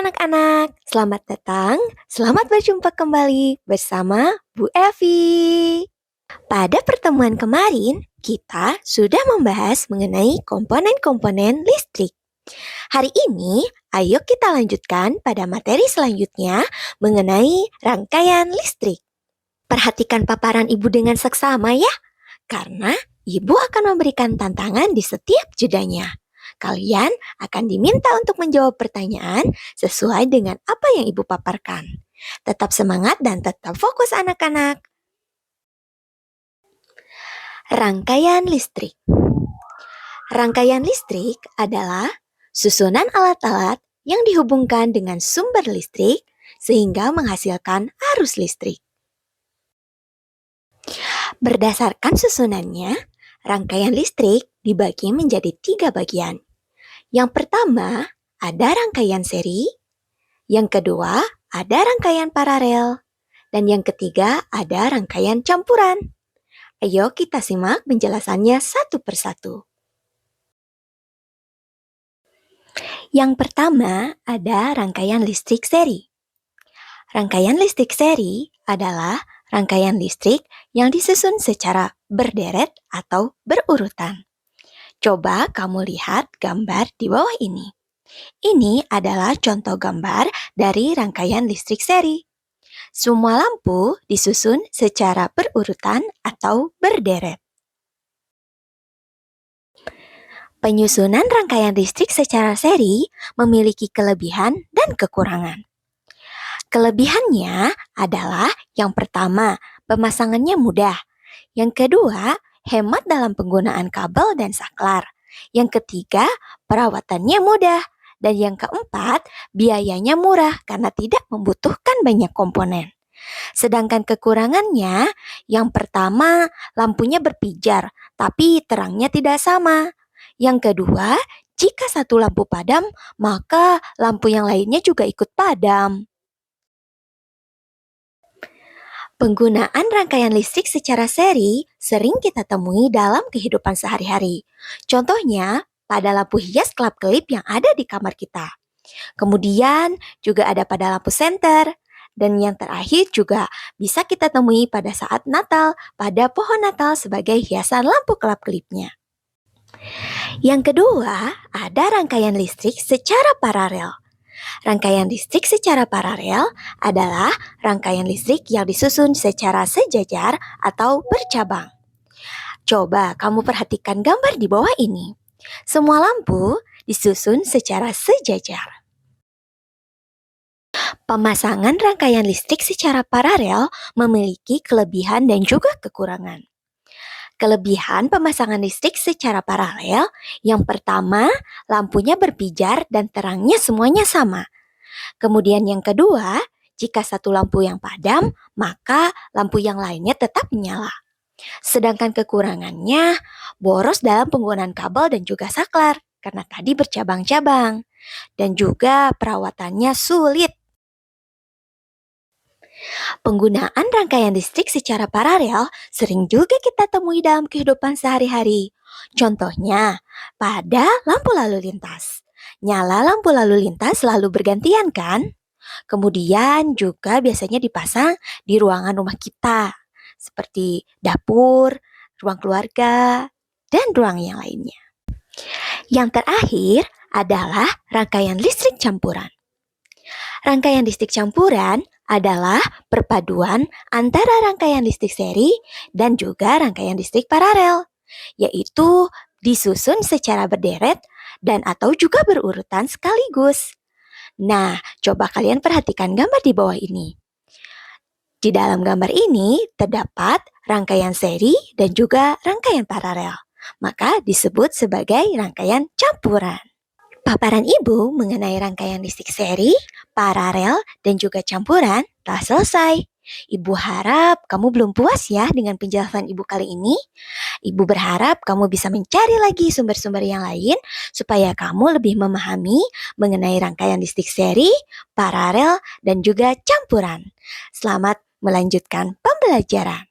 anak-anak, selamat datang, selamat berjumpa kembali bersama Bu Evi. Pada pertemuan kemarin, kita sudah membahas mengenai komponen-komponen listrik. Hari ini, ayo kita lanjutkan pada materi selanjutnya mengenai rangkaian listrik. Perhatikan paparan Ibu dengan seksama ya, karena Ibu akan memberikan tantangan di setiap jedanya. Kalian akan diminta untuk menjawab pertanyaan sesuai dengan apa yang Ibu paparkan. Tetap semangat dan tetap fokus anak-anak. Rangkaian listrik. Rangkaian listrik adalah susunan alat-alat yang dihubungkan dengan sumber listrik sehingga menghasilkan arus listrik. Berdasarkan susunannya, rangkaian listrik dibagi menjadi 3 bagian. Yang pertama, ada rangkaian seri. Yang kedua, ada rangkaian paralel. Dan yang ketiga, ada rangkaian campuran. Ayo kita simak penjelasannya satu persatu. Yang pertama, ada rangkaian listrik seri. Rangkaian listrik seri adalah rangkaian listrik yang disusun secara berderet atau berurutan. Coba kamu lihat gambar di bawah ini. Ini adalah contoh gambar dari rangkaian listrik seri. Semua lampu disusun secara berurutan atau berderet. Penyusunan rangkaian listrik secara seri memiliki kelebihan dan kekurangan. Kelebihannya adalah yang pertama, pemasangannya mudah. Yang kedua, hemat dalam penggunaan kabel dan saklar. Yang ketiga, perawatannya mudah. Dan yang keempat, biayanya murah karena tidak membutuhkan banyak komponen. Sedangkan kekurangannya, yang pertama, lampunya berpijar, tapi terangnya tidak sama. Yang kedua, jika satu lampu padam, maka lampu yang lainnya juga ikut padam. Penggunaan rangkaian listrik secara seri sering kita temui dalam kehidupan sehari-hari. Contohnya, pada lampu hias kelap-kelip yang ada di kamar kita. Kemudian juga ada pada lampu senter. Dan yang terakhir juga bisa kita temui pada saat Natal, pada pohon Natal sebagai hiasan lampu kelap-kelipnya. Yang kedua, ada rangkaian listrik secara paralel. Rangkaian listrik secara paralel adalah rangkaian listrik yang disusun secara sejajar atau bercabang. Coba kamu perhatikan gambar di bawah ini. Semua lampu disusun secara sejajar. Pemasangan rangkaian listrik secara paralel memiliki kelebihan dan juga kekurangan. Kelebihan pemasangan listrik secara paralel, yang pertama, lampunya berpijar dan terangnya semuanya sama. Kemudian yang kedua, jika satu lampu yang padam, maka lampu yang lainnya tetap menyala. Sedangkan kekurangannya, boros dalam penggunaan kabel dan juga saklar, karena tadi bercabang-cabang. Dan juga perawatannya sulit. Penggunaan rangkaian listrik secara paralel sering juga kita temui dalam kehidupan sehari-hari. Contohnya, pada lampu lalu lintas. Nyala lampu lalu lintas selalu bergantian kan? Kemudian juga biasanya dipasang di ruangan rumah kita, seperti dapur, ruang keluarga, dan ruang yang lainnya. Yang terakhir adalah rangkaian listrik campuran. Rangkaian listrik campuran adalah perpaduan antara rangkaian listrik seri dan juga rangkaian listrik paralel, yaitu disusun secara berderet dan atau juga berurutan sekaligus. Nah, coba kalian perhatikan gambar di bawah ini. Di dalam gambar ini terdapat rangkaian seri dan juga rangkaian paralel, maka disebut sebagai rangkaian campuran. Paparan Ibu mengenai rangkaian listrik seri, paralel, dan juga campuran telah selesai. Ibu harap kamu belum puas ya dengan penjelasan Ibu kali ini. Ibu berharap kamu bisa mencari lagi sumber-sumber yang lain supaya kamu lebih memahami mengenai rangkaian listrik seri, paralel, dan juga campuran. Selamat melanjutkan pembelajaran.